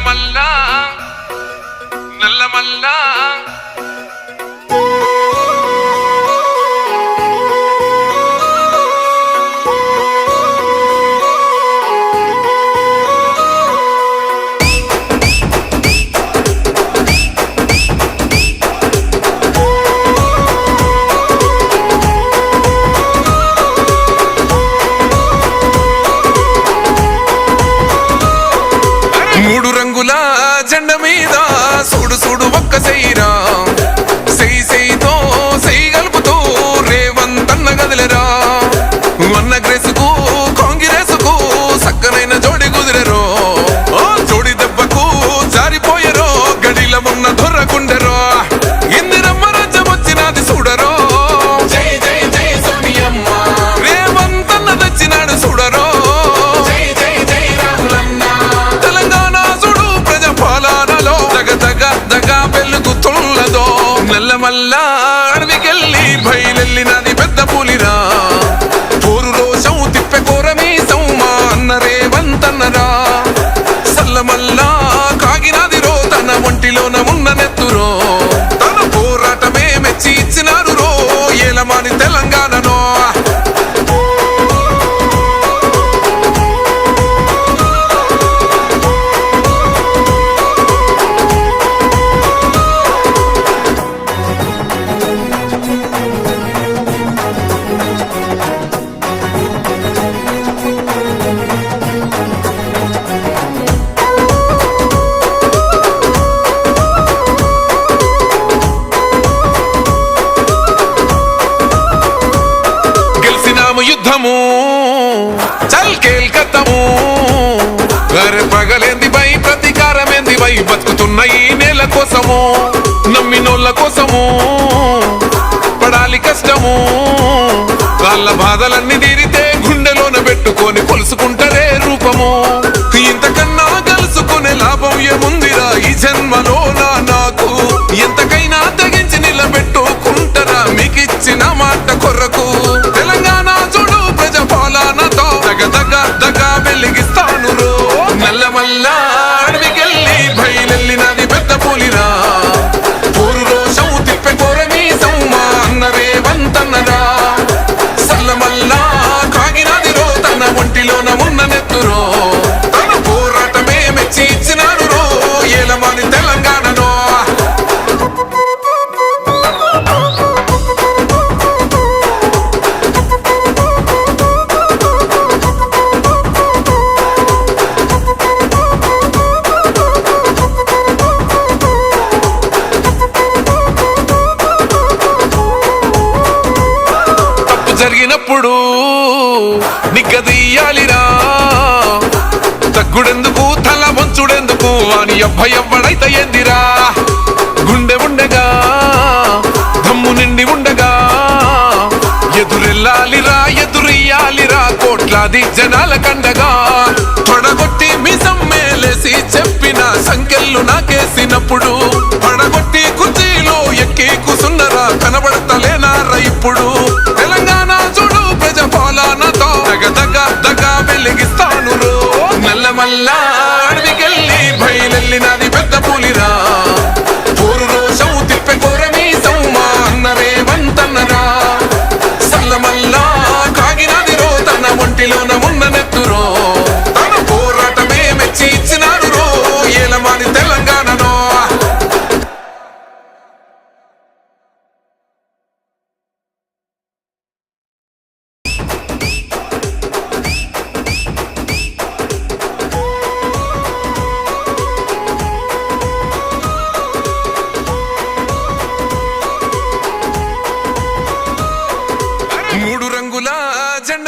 నల్లమల్లా నల్లమల్లా మూడు రంగుల జెండ మీద చూడు చూడు ఒక్క సెయ్యిరా సెయ్యి సెయ్యితో సెయ్యి కలుపుతూ రేవంతన్న గదిలేరా అన్న గ్రేసుకు కాంగ్రెసుకు సక్కనైన జోడి కుదిరెరో జోడి దెబ్బకు జారిపోయరో గడిల ఉన్న దొర్రకుండెరో ఇందిరమ్మ రాజ్యం వచ్చినది చూడరో జై జై జై సోనియమ్మ రేవంతన్న తెచ్చినాడు చూడరో నల్లమల్లా అడవికెళ్ళి బయలెళ్ళినది పెద్ద పులిరా పోరు రోషం తిప్పె కోరమీసం మా అన్న రేవంతన్నరా సల్లమల్లా కాగినది రో తన ఒంటిలోన ఉన్న నెత్తురో తన పోరాటమే మెచ్చి ఇచ్చినారు రో ఏలమాని తెలంగాణనో యుద్ధము చల్ కేల్కత్తము అరే పగలేంది బై ప్రతీకారమేంది బై బతుకుతున్న ఈ నేల కోసము నమ్మినోళ్ళ కోసము పడాలి కష్టము వాళ్ళ బాధలన్నీ తీరితే గుండెలోన పెట్టుకొని కొలుసుకుంటారే రూపము ఇంతకన్నా కలుసుకునే లాభం ఏముందిరా ఈ జన్మలోన నాకు ఎంతకైనా తెగించి నిలబెట్టుకుంటారా మీకిచ్చిన మాట కొరకు తెలంగాణ చూడు ప్రజాపాలనతో దగ వెలిగిస్తాను రో నల్లమల్లా అడవికెళ్ళి బయలెళ్ళినది పెద్ద పులిరా పోరు రోషం తిప్పె కోరమీసం మా అన్న రేవంతన్నరా సల్లమల్లా కాగినది రో తన ఒంటిలోన ఉన్న నెత్తురో తన పోరాటమే మెచ్చి ఇచ్చినారు రో ఏలమాని తెలంగాణనో జరిగినప్పుడు నిగ్గదీయాలిరా తగ్గుడెందుకు తల వంచుడెందుకు అని ఎవ్వడైతే ఏందిరా గుండె ఉండగా దమ్ము నిండి ఉండగా ఎదురెళ్ళాలిరా ఎదురెయ్యాలిరా కోట్లాది జనాల కండగా పడగొట్టి మిసం మేలేసి చెప్పిన సంఖ్యలు నాకేసినప్పుడు పడగొట్టి కుర్చీలో ఎక్కి కూసున్నరా కనబడతలేనారా ఇప్పుడు తెలంగాణ చూడు ప్రజాపాలనతో దగ వెలిగిస్తాను రో నల్లమల్లా అడవికెళ్ళి బయలెళ్ళినది పెద్ద పులిరా పోరు రోషం తిప్పె కోరమీసం మా అన్న రేవంతన్నరా సల్లమల్లా కాగినది రో తన ఒంటిలోన ఉన్న నెత్తురో తన పోరాటమే మెచ్చి ఇచ్చినారు రో ఏలమాని తెలంగాణనో మూడు రంగుల జెండ